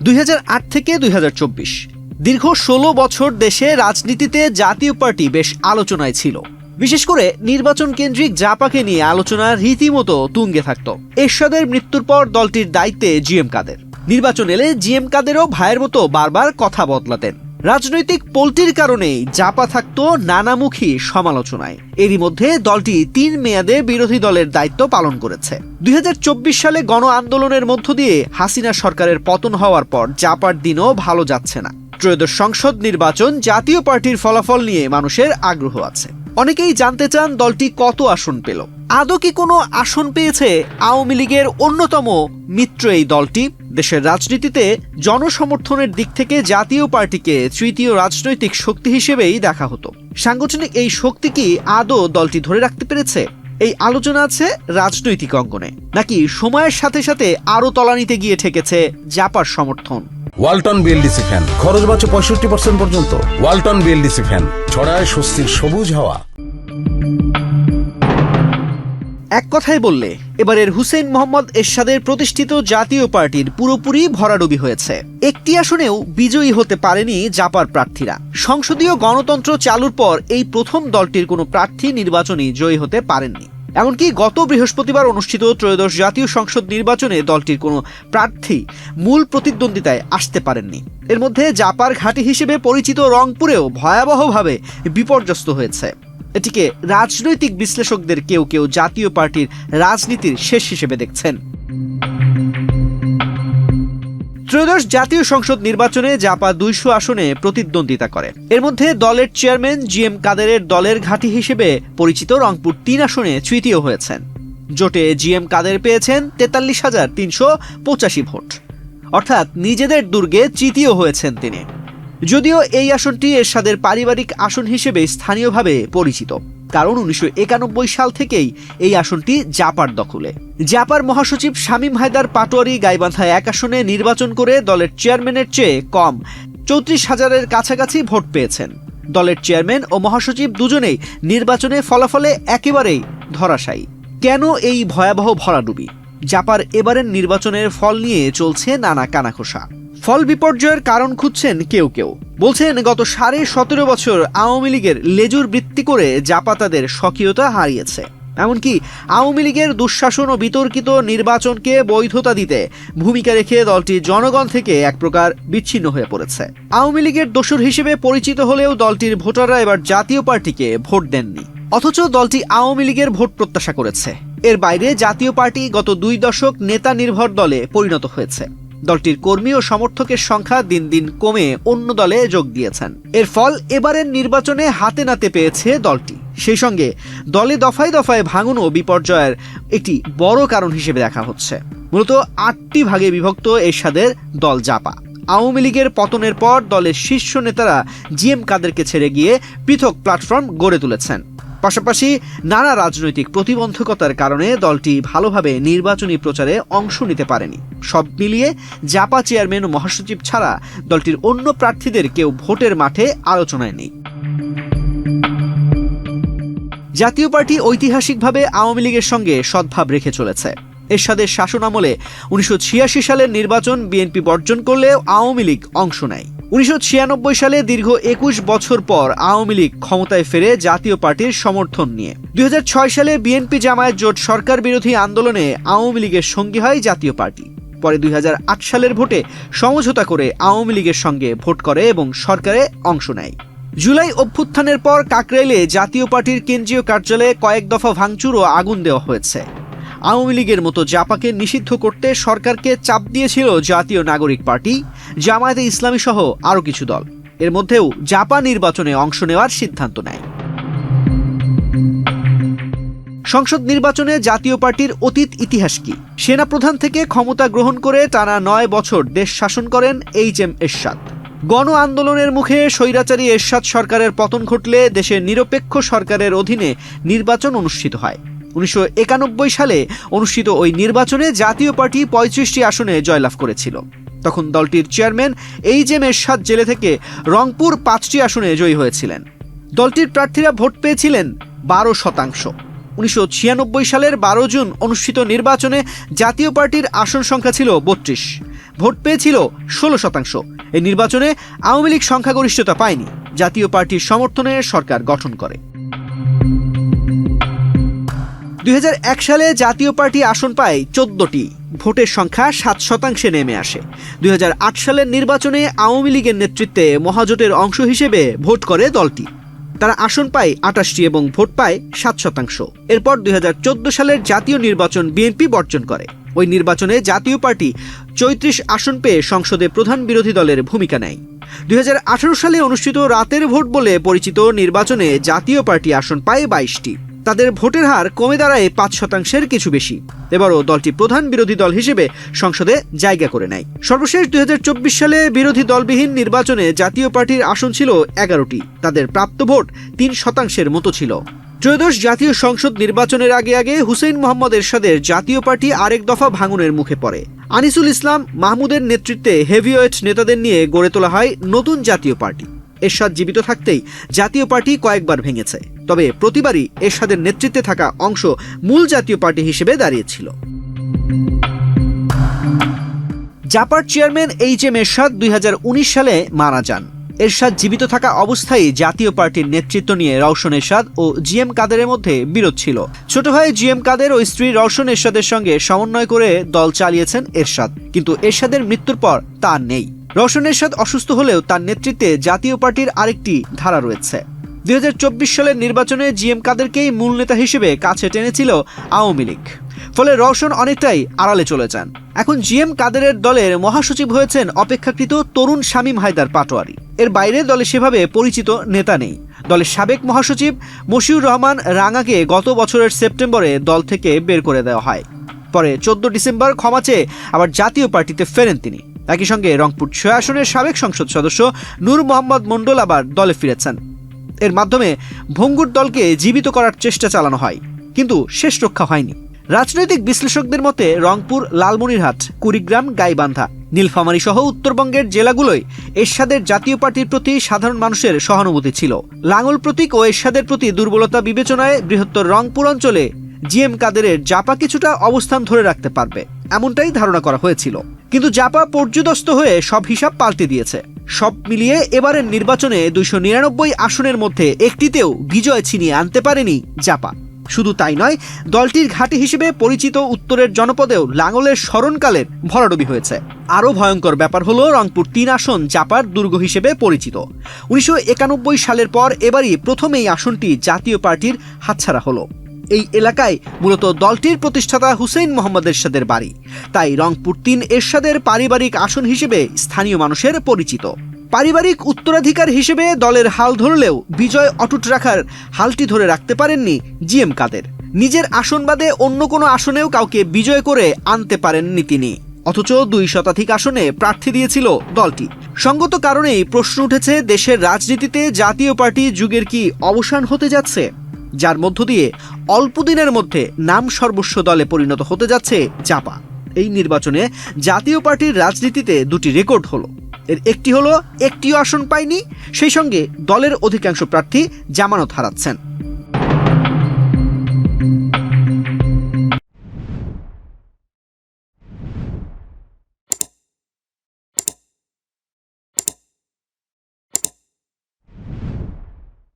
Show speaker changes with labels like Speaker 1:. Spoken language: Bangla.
Speaker 1: 2008 থেকে 2024 দীর্ঘ 16 বছর দেশে রাজনীতিতে জাতীয় পার্টি বেশ আলোচনায় ছিল। বিশেষ করে নির্বাচন কেন্দ্রিক জাপাকে নিয়ে আলোচনা রীতিমতো তুঙ্গে থাকত। এরশাদের মৃত্যুর পর দলটির দায়িত্বে জিএম কাদের। নির্বাচন এলে জিএম কাদেরও ভাইয়ের মতো বারবার কথা বদলাতেন। রাজনৈতিক পল্টির কারণেই জাপা থাকত নানামুখী সমালোচনায়। এরই মধ্যে দলটি 3 মেয়াদে বিরোধী দলের দায়িত্ব পালন করেছে। 2024 সালে গণ আন্দোলনের মধ্য দিয়ে হাসিনা সরকারের পতন হওয়ার পর জাপার দিনও ভালো যাচ্ছে না। ত্রয়োদশ সংসদ নির্বাচন জাতীয় পার্টির ফলাফল নিয়ে মানুষের আগ্রহ আছে। অনেকেই জানতে চান দলটি কত আসন পেল। আদৌ কি কোনো আসন পেয়েছে আওয়ামী লীগের অন্যতম মিত্র এই দলটি? দেশের রাজনীতিতে জনসমর্থনের দিক থেকে জাতীয় পার্টিকে তৃতীয় রাজনৈতিক শক্তি হিসেবেই দেখা হতো। সাংগঠনিক এই শক্তি কি আদৌ দলটি ধরে রাখতে পেরেছে? এই আলোচনা আছে রাজনৈতিক অঙ্গনে, নাকি সময়ের সাথে সাথে আরো তলানিতে গিয়ে ঠেকেছে জাপার সমর্থন?
Speaker 2: ওয়ালটন বিএলডিসি ফ্যান, খরচ বাঁচে 65% পর্যন্ত। ওয়ালটন বিএলডিসি ফ্যান ছড়ায় স্বস্তির সবুজ হাওয়া।
Speaker 1: এক কথায় বললে এবারের হুসেইন মোহাম্মদ এরশাদের প্রতিষ্ঠিত জাতীয় পার্টির পুরোপুরি ভরাডুবি হয়েছে। একটি আসনেও বিজয়ী হতে পারেনি জাপার প্রার্থীরা। সংসদীয় গণতন্ত্র চালুর পর এই প্রথম দলটির কোনো প্রার্থী নির্বাচনে জয়ী হতে পারেননি। এমনকি গত বৃহস্পতিবার অনুষ্ঠিত ত্রয়োদশ জাতীয় সংসদ নির্বাচনে দলটির কোনো প্রার্থী মূল প্রতিদ্বন্দ্বিতায় আসতে পারেননি। এর মধ্যে জাপার ঘাঁটি হিসেবে পরিচিত রংপুরেও ভয়াবহভাবে বিপর্যস্ত হয়েছে। এটিকে রাজনৈতিক বিশ্লেষকদের কেউ কেউ জাতীয় পার্টির রাজনীতির শেষ হিসেবে দেখছেন। ত্রয়োদশ জাতীয় সংসদ নির্বাচনে জাপা 200 আসনে প্রতিদ্বন্দ্বিতা করে। এর মধ্যে দলের চেয়ারম্যান জিএম কাদেরের দলের ঘাঁটি হিসেবে পরিচিত রংপুর 3 আসনে তৃতীয় হয়েছেন। জোটে জিএম কাদের পেয়েছেন 43,385 ভোট, অর্থাৎ নিজেদের দুর্গে তৃতীয় হয়েছেন তিনি। যদিও এই আসনটি এরশাদের পারিবারিক আসন হিসেবে স্থানীয়ভাবে পরিচিত, কারণ 1991 সাল থেকেই এই আসনটি জাপার দখলে। জাপার মহাসচিব শামীম হায়দার পাটোয়ারি গাইবান্ধা 1 আসনে নির্বাচন করে দলের চেয়ারম্যানের চেয়ে কম 34,000-এর কাছাকাছি ভোট পেয়েছেন। দলের চেয়ারম্যান ও মহাসচিব দুজনেই নির্বাচনে ফলাফলে একেবারেই ধরাশায়ী। কেন এই ভয়াবহ ভরাডুবি? জাপার এবারের নির্বাচনের ফল নিয়ে চলছে নানা কানাঘোষা। ফল বিপর্যয়ের কারণ খুঁজছেন কেউ কেউ। বলছেন গত 17.5 বছর আওয়ামী লীগের লেজুর বৃত্তি করে জাপা তাদের স্বকীয়তা হারিয়েছে। এমনকি আওয়ামী লীগের দুঃশাসন ও বিতর্কিত নির্বাচনকে বৈধতা দিতে ভূমিকা রেখে দলটি জনগণ থেকে এক প্রকার বিচ্ছিন্ন হয়ে পড়েছে। আওয়ামী লীগের দোসর হিসেবে পরিচিত হলেও দলটির ভোটাররা এবার জাতীয় পার্টিকে ভোট দেননি, অথচ দলটি আওয়ামী লীগের ভোট প্রত্যাশা করেছে। এর বাইরে জাতীয় পার্টি গত 2 দশক নেতা নির্ভর দলে পরিণত হয়েছে। দলটির কর্মী ও সমর্থকের সংখ্যা দিন দিন কমে অন্য দলে যোগ দিয়েছেন। এর ফল এবারের নির্বাচনে হাতে নাতে পেয়েছে দলটি। সেই সঙ্গে দলে দফায় দফায় ভাঙন ও বিপর্যয়ের একটি বড় কারণ হিসেবে দেখা হচ্ছে। মূলত 8টি ভাগে বিভক্ত এরশাদের দল জাপা। আওয়ামী লীগের পতনের পর দলের শীর্ষ নেতারা জিএম কাদেরকে ছেড়ে গিয়ে পৃথক প্ল্যাটফর্ম গড়ে তুলেছেন। পাশাপাশি নানা রাজনৈতিক প্রতিবন্ধকতার কারণে দলটি ভালোভাবে নির্বাচনী প্রচারে অংশ নিতে পারেনি। সব মিলিয়ে জাপা চেয়ারম্যান ও মহাসচিব ছাড়া দলটির অন্য প্রার্থীদের কেউ ভোটের মাঠে আলোচনায় নেই। জাতীয় পার্টি ঐতিহাসিকভাবে আওয়ামী লীগের সঙ্গে সদ্ভাব রেখে চলেছে। এরশাদের শাসন আমলে 1986 সালের নির্বাচন বিএনপি বর্জন করলেও আওয়ামী লীগ অংশ নেয়। 1996 সালে দীর্ঘ 21 বছর পর আওয়ামী লীগ ক্ষমতায় ফেরে জাতীয় পার্টির সমর্থন নিয়ে। 2006 সালে বিএনপি জামায়াত জোট সরকার বিরোধী আন্দোলনে আওয়ামী লীগের সঙ্গী হয় জাতীয় পার্টি। পরে 2008 সালের ভোটে সমঝোতা করে আওয়ামী লীগের সঙ্গে ভোট করে এবং সরকারে অংশ নেয়। জুলাই অভ্যুত্থানের পর কাকরাইলে জাতীয় পার্টির কেন্দ্রীয় কার্যালয়ে কয়েক দফা ভাঙচুর ও আগুন দেওয়া হয়েছে। আওয়ামী লীগের মতো জাপাকে নিষিদ্ধ করতে সরকারকে চাপ দিয়েছিল জাতীয় নাগরিক পার্টি, জামায়াতে ইসলামী সহ আরও কিছু দল। এর মধ্যেও জাপা নির্বাচনে অংশ নেওয়ার সিদ্ধান্ত নেয়। সংসদ নির্বাচনে জাতীয় পার্টির অতীত ইতিহাস কি? সেনাপ্রধান থেকে ক্ষমতা গ্রহণ করে টানা 9 বছর দেশ শাসন করেন এইচ.এম. এরশাদ। গণ আন্দোলনের মুখে স্বৈরাচারী এরশাদ সরকারের পতন ঘটলে দেশের নিরপেক্ষ সরকারের অধীনে নির্বাচন অনুষ্ঠিত হয়। 1991 সালে অনুষ্ঠিত ওই নির্বাচনে জাতীয় পার্টি 35টি আসনে জয়লাভ করেছিল। তখন দলটির চেয়ারম্যান এইচ.এম. এরশাদ জেলে থেকে রংপুর 5টি আসনে জয়ী হয়েছিলেন। দলটির প্রার্থীরা ভোট পেয়েছিলেন 12%। 1996 সালের 12 জুন অনুষ্ঠিত নির্বাচনে জাতীয় পার্টির আসন সংখ্যা ছিল 32, ভোট পেয়েছিল 16%। এই নির্বাচনে আওয়ামী লীগ সংখ্যাগরিষ্ঠতা পায়নি, জাতীয় পার্টির সমর্থনে সরকার গঠন করে। 2001 সালে জাতীয় পার্টি আসন পায় 14টি, ভোটের সংখ্যা 7% নেমে আসে। 2008 সালের নির্বাচনে আওয়ামী লীগের নেতৃত্বে মহাজোটের অংশ হিসেবে ভোট করে দলটি। তারা আসন পায় 28টি এবং ভোট পায় 7%। এরপর 2014 সালের জাতীয় নির্বাচন বিএনপি বর্জন করে। ওই নির্বাচনে জাতীয় পার্টি 34 আসন পেয়ে সংসদে প্রধান বিরোধী দলের ভূমিকা নেয়। 2018 সালে অনুষ্ঠিত রাতের ভোট বলে পরিচিত নির্বাচনে জাতীয় পার্টি আসন পায় 22টি। তাদের ভোটের হার কমে দাঁড়ায় 5%-এর কিছু বেশি। এবারও দলটি প্রধান বিরোধী দল হিসেবে সংসদে জায়গা করে নেয়। সর্বশেষ 2024 সালে বিরোধী দলবিহীন নির্বাচনে জাতীয় পার্টির আসন ছিল 11টি। তাদের প্রাপ্ত ভোট 3% মতো ছিল। ত্রয়োদশ জাতীয় সংসদ নির্বাচনের আগে হুসেইন মোহাম্মদ এরশাদের জাতীয় পার্টি আরেক দফা ভাঙনের মুখে পড়ে। আনিসুল ইসলাম মাহমুদের নেতৃত্বে হেভিওয়েট নেতাদের নিয়ে গড়ে তোলা হয় নতুন জাতীয় পার্টি। এরশাদ জীবিত থাকতেই জাতীয় পার্টি কয়েকবার ভেঙেছে, তবে প্রতিবারই এরশাদের নেতৃত্বে থাকা অংশ মূল জাতীয় পার্টি হিসেবে দাঁড়িয়েছিল। জাপার চেয়ারম্যান এইচ.এম. এরশাদ 2019 সালে মারা যান। এরশাদ জীবিত থাকা অবস্থায় জাতীয় পার্টির নেতৃত্ব নিয়ে রওশন এরশাদ ও জি.এম. কাদেরের মধ্যে বিরোধ ছিল। ছোট ভাই জি.এম. কাদের ও স্ত্রী রওশন এরশাদের সঙ্গে সমন্বয় করে দল চালিয়েছেন এরশাদ, কিন্তু এরশাদের মৃত্যুর পর তা নেই। রওশন এরশাদ অসুস্থ হলেও তার নেতৃত্বে জাতীয় পার্টির আরেকটি ধারা রয়েছে। 2024 সালের নির্বাচনে জি.এম. কাদেরকেই মূল নেতা হিসেবে কাছে টেনেছিল আওয়ামী লীগ, ফলে রওশন অনেকটাই আড়ালে চলে যান। এখন জি.এম. কাদেরের দলের মহাসচিব হয়েছেন অপেক্ষাকৃত তরুণ শামীম হায়দার পাটোয়ারি। এর বাইরে দলে সেভাবে পরিচিত নেতা নেই। দলের সাবেক মহাসচিব মশিউর রহমান রাঙাকে গত বছরের সেপ্টেম্বরে দল থেকে বের করে দেওয়া হয়। পরে 14 ডিসেম্বর ক্ষমা চেয়ে আবার জাতীয় পার্টিতে ফেরেন তিনি। একই সঙ্গে রংপুর 6 আসনের সাবেক সংসদ সদস্য নূর মোহাম্মদ মণ্ডল আবার দলে ফিরেছেন। এর মাধ্যমে ভঙ্গুর দলকে জীবিত করার চেষ্টা চালানো হয়, কিন্তু শেষ রক্ষা হয়নি। রাজনৈতিক বিশ্লেষকদের মতে রংপুর, লালমনিরহাট, কুড়িগ্রাম, গাইবান্ধা, নীলফামারী সহ উত্তরবঙ্গের জেলাগুলোয় এরশাদের জাতীয় পার্টির প্রতি সাধারণ মানুষের সহানুভূতি ছিল। লাঙ্গল প্রতীক ও এরশাদের প্রতি দুর্বলতা বিবেচনায় বৃহত্তর রংপুর অঞ্চলে জি.এম. কাদেরের জাপা কিছুটা অবস্থান ধরে রাখতে পারবে, এমনটাই ধারণা করা হয়েছিল। কিন্তু জাপা পর্যুদস্ত হয়ে সব হিসাব পাল্টে দিয়েছে। সব মিলিয়ে এবারের নির্বাচনে 299 আসনের মধ্যে একটিতেও বিজয় ছিনিয়ে আনতে পারেনি জাপা। শুধু তাই নয়, দলটির ঘাঁটি হিসেবে পরিচিত উত্তরের জনপদেও লাঙ্গলের স্মরণকালের ভরাডুবি হয়েছে। আরও ভয়ঙ্কর ব্যাপার হলো রংপুর 3 আসন জাপার দুর্গ হিসেবে পরিচিত। 1991 সালের পর এবারই প্রথম এই আসনটি জাতীয় পার্টির হাতছাড়া হলো। এই এলাকায় মূলত দলটির প্রতিষ্ঠাতা হুসেইন মোহাম্মদ এরশাদের বাড়ি, তাই রংপুর 3 এরশাদের পারিবারিক আসন হিসেবে স্থানীয় মানুষের পরিচিত। পারিবারিক উত্তরাধিকার হিসেবে দলের হাল ধরলেও বিজয় অটুট রাখার হালটি ধরে রাখতে পারেননি জি.এম. কাদের। নিজের আসন বাদে অন্য কোনো আসনেও কাউকে বিজয় করে আনতে পারেননি তিনি, অথচ 2 শতাধিক আসনে প্রার্থী দিয়েছিল দলটি। সঙ্গত কারণেই প্রশ্ন উঠেছে, দেশের রাজনীতিতে জাতীয় পার্টি যুগের কি অবসান হতে যাচ্ছে, যার মধ্য দিয়ে অল্প দিনের মধ্যে নাম সর্বস্ব দলে পরিণত হতে যাচ্ছে জাপা। এই নির্বাচনে জাতীয় পার্টির রাজনীতিতে 2টি রেকর্ড হলো। এর একটি হলো একটিও আসন পায়নি, সেই সঙ্গে দলের অধিকাংশ প্রার্থী জামানত হারাচ্ছেন।